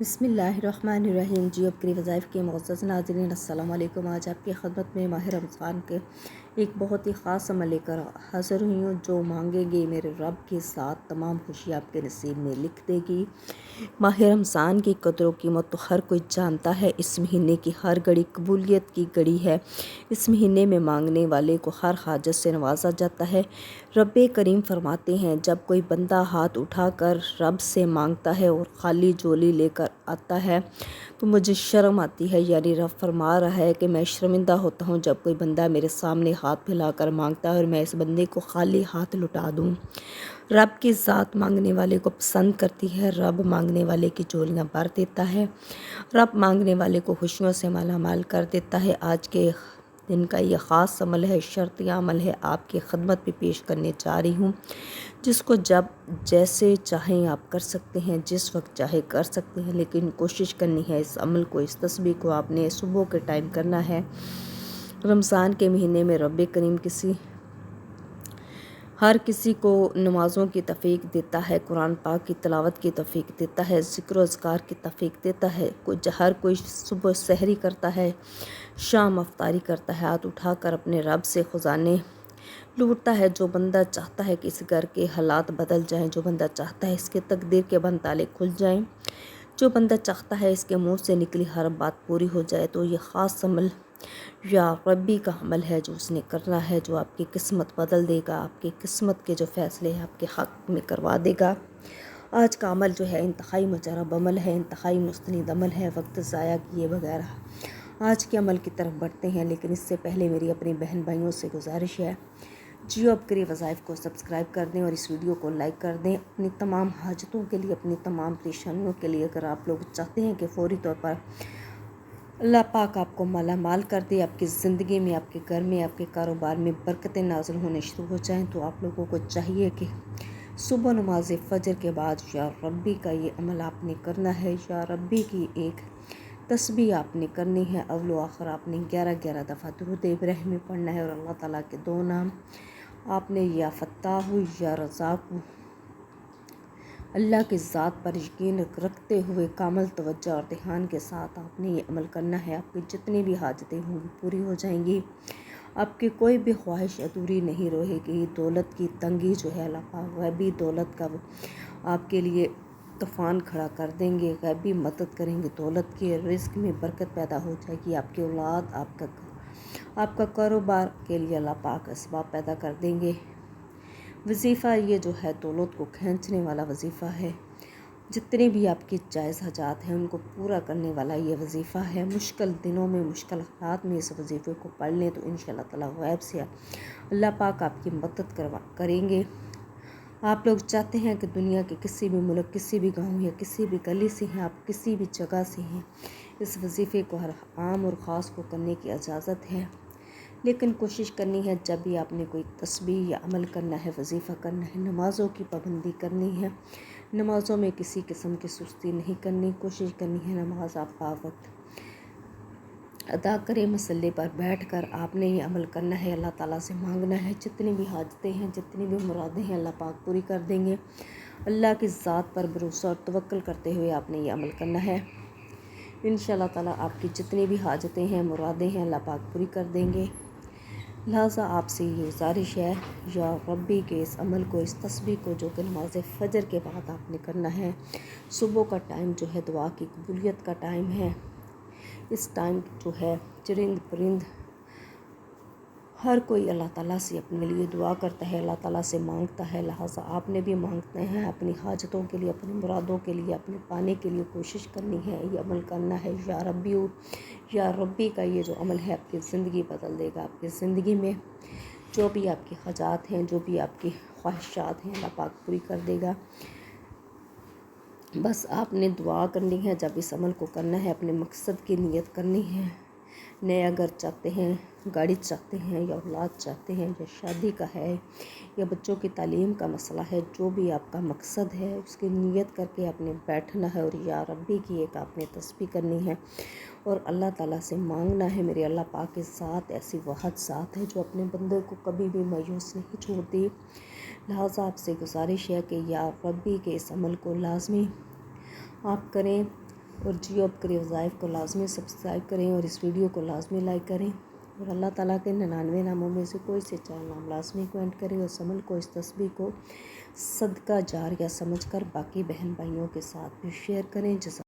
بسم اللہ الرحمن الرحیم۔ جی اب کے وظائف کے معزز ناظرین السلام علیکم۔ آج آپ کی خدمت میں ماہ رمضان کے ایک بہت ہی خاص عمل لے کر حاضر ہوئی ہوں، جو مانگیں گے میرے رب کے ساتھ تمام خوشی آپ کے نصیب میں لکھ دے گی۔ ماہ رمضان کی قدر و قیمت تو ہر کوئی جانتا ہے۔ اس مہینے کی ہر گھڑی قبولیت کی گھڑی ہے۔ اس مہینے میں مانگنے والے کو ہر حاجت سے نوازا جاتا ہے۔ رب کریم فرماتے ہیں، جب کوئی بندہ ہاتھ اٹھا کر رب سے مانگتا ہے اور خالی جھولی لے کر آتا ہے تو مجھے شرم آتی ہے۔ یعنی رب فرما رہا ہے کہ میں شرمندہ ہوتا ہوں جب کوئی بندہ میرے سامنے ہاتھ پھیلا کر مانگتا ہے اور میں اس بندے کو خالی ہاتھ لٹا دوں۔ رب کی ذات مانگنے والے کو پسند کرتی ہے۔ رب مانگنے والے کی جھولیاں بھر دیتا ہے۔ رب مانگنے والے کو خوشیوں سے مالا مال کر دیتا ہے۔ آج کے دن کا یہ خاص عمل ہے، شرطیہ عمل ہے، آپ کی خدمت بھی پیش کرنے جا رہی ہوں، جس کو جب جیسے چاہیں آپ کر سکتے ہیں، جس وقت چاہے کر سکتے ہیں، لیکن کوشش کرنی ہے اس عمل کو، اس تسبیح کو آپ نے صبح کے ٹائم کرنا ہے۔ رمضان کے مہینے میں رب کریم ہر کسی کو نمازوں کی توفیق دیتا ہے، قرآن پاک کی تلاوت کی توفیق دیتا ہے، ذکر و اذکار کی توفیق دیتا ہے۔ ہر کوئی صبح سحری کرتا ہے، شام افطاری کرتا ہے، ہاتھ اٹھا کر اپنے رب سے خزانے لوٹتا ہے۔ جو بندہ چاہتا ہے کہ اس گھر کے حالات بدل جائیں، جو بندہ چاہتا ہے اس کے تقدیر کے بند تالے کھل جائیں، جو بندہ چاہتا ہے اس کے منہ سے نکلی ہر بات پوری ہو جائے، تو یہ خاص عمل یا ربی کا عمل ہے جو اس نے کرنا ہے، جو آپ کی قسمت بدل دے گا، آپ کی قسمت کے جو فیصلے ہیں آپ کے حق میں کروا دے گا۔ آج کا عمل جو ہے انتہائی مجرب عمل ہے، انتہائی مستند عمل ہے، وقت ضائع کیے بغیر آج کے عمل کی طرف بڑھتے ہیں۔ لیکن اس سے پہلے میری اپنی بہن بھائیوں سے گزارش ہے، جیو اب کے وظائف کو سبسکرائب کر دیں اور اس ویڈیو کو لائک کر دیں۔ اپنی تمام حاجتوں کے لیے، اپنی تمام پریشانیوں کے لیے، اگر آپ لوگ چاہتے ہیں کہ فوری طور پر اللہ پاک آپ کو مالا مال کر دے، آپ کی زندگی میں، آپ کے گھر میں، آپ کے کاروبار میں برکتیں نازل ہونے شروع ہو جائیں، تو آپ لوگوں کو چاہیے کہ صبح نماز فجر کے بعد یا ربی کا یہ عمل آپ نے کرنا ہے۔ یا ربی کی ایک تسبیح آپ نے کرنی ہے، اول و آخر آپ نے 11 دفعہ درود ابراہیمی پڑھنا ہے، اور اللہ تعالیٰ کے دو نام آپ نے یا فتاح یا رزاق اللہ کی ذات پر یقین رکھتے ہوئے کامل توجہ اور دھیان کے ساتھ آپ نے یہ عمل کرنا ہے۔ آپ کی جتنی بھی حاجتیں ہوں گی پوری ہو جائیں گی، آپ کی کوئی بھی خواہش ادھوری نہیں رہے گی۔ دولت کی تنگی جو ہے اللہ پاک غیبی دولت کا آپ کے لیے طوفان کھڑا کر دیں گے، غیبی مدد کریں گے، دولت کے رزق میں برکت پیدا ہو جائے گی، آپ کی اولاد، آپ کا کاروبار کے لیے اللہ پاک اسباب پیدا کر دیں گے۔ وظیفہ یہ جو ہے دولت کو کھینچنے والا وظیفہ ہے، جتنے بھی آپ کی جائز حاجات ہیں ان کو پورا کرنے والا یہ وظیفہ ہے۔ مشکل دنوں میں، مشکل حالات میں اس وظیفے کو پڑھ لیں تو انشاءاللہ تعالیٰ غیب سے اللہ پاک آپ کی مدد کریں گے۔ آپ لوگ چاہتے ہیں کہ دنیا کے کسی بھی ملک، کسی بھی گاؤں یا کسی بھی گلی سے ہیں، آپ کسی بھی جگہ سے ہیں، اس وظیفے کو ہر عام اور خاص کو کرنے کی اجازت ہے، لیکن کوشش کرنی ہے جب بھی آپ نے کوئی تسبیح یا عمل کرنا ہے، وظیفہ کرنا ہے، نمازوں کی پابندی کرنی ہے، نمازوں میں کسی قسم کی سستی نہیں کرنی، کوشش کرنی ہے نماز آپ وقت ادا کریں۔ مسلح پر بیٹھ کر آپ نے یہ عمل کرنا ہے، اللہ تعالیٰ سے مانگنا ہے، جتنی بھی حاجتیں ہیں، جتنی بھی مرادیں ہیں اللہ پاک پوری کر دیں گے۔ اللہ کی ذات پر بھروسہ اور توکل کرتے ہوئے آپ نے یہ عمل کرنا ہے، انشاءاللہ تعالیٰ آپ کی جتنی بھی حاجتیں ہیں، مرادیں ہیں، اللہ پاک پوری کر دیں گے۔ لہٰذا آپ سے یہ گزارش ہے، یا ربی کے اس عمل کو، اس تسبیح کو جو کہ نماز فجر کے بعد آپ نے کرنا ہے، صبح کا ٹائم جو ہے دعا کی قبولیت کا ٹائم ہے، اس ٹائم جو ہے چرند پرند ہر کوئی اللہ تعالیٰ سے اپنے لیے دعا کرتا ہے، اللہ تعالیٰ سے مانگتا ہے، لہٰذا آپ نے بھی مانگتے ہیں اپنی حاجتوں کے لیے، اپنی مرادوں کے لیے، اپنے پانے کے لیے کوشش کرنی ہے، یہ عمل کرنا ہے۔ یا ربی کا یہ جو عمل ہے آپ کی زندگی بدل دے گا، آپ کی زندگی میں جو بھی آپ کی حاجات ہیں، جو بھی آپ کی خواہشات ہیں، اللہ پاک پوری کر دے گا۔ بس آپ نے دعا کرنی ہے، جب اس عمل کو کرنا ہے اپنے مقصد کی نیت کرنی ہے۔ نیا گھر چاہتے ہیں، گاڑی چاہتے ہیں، یا اولاد چاہتے ہیں، یا شادی کا ہے، یا بچوں کی تعلیم کا مسئلہ ہے، جو بھی آپ کا مقصد ہے اس کی نیت کر کے آپ نے بیٹھنا ہے، اور یا ربی کی ایک آپ نے تسبیح کرنی ہے اور اللہ تعالیٰ سے مانگنا ہے۔ میرے اللہ پاک کے ساتھ ایسی واحد ذات ہے جو اپنے بندے کو کبھی بھی مایوس نہیں چھوڑتی، لہٰذا آپ سے گزارش ہے کہ یا ربی کے اس عمل کو لازمی آپ کریں۔ اور جیو آپ کے وظائف کو لازمی سبسکرائب کریں اور اس ویڈیو کو لازمی لائک کریں، اور اللہ تعالیٰ کے 99 ناموں میں سے کوئی سے 4 نام لازمی کوئنٹ کریں، اور اس عمل کو، اس تسبیح کو صدقہ جاریہ سمجھ کر باقی بہن بھائیوں کے ساتھ بھی شیئر کریں۔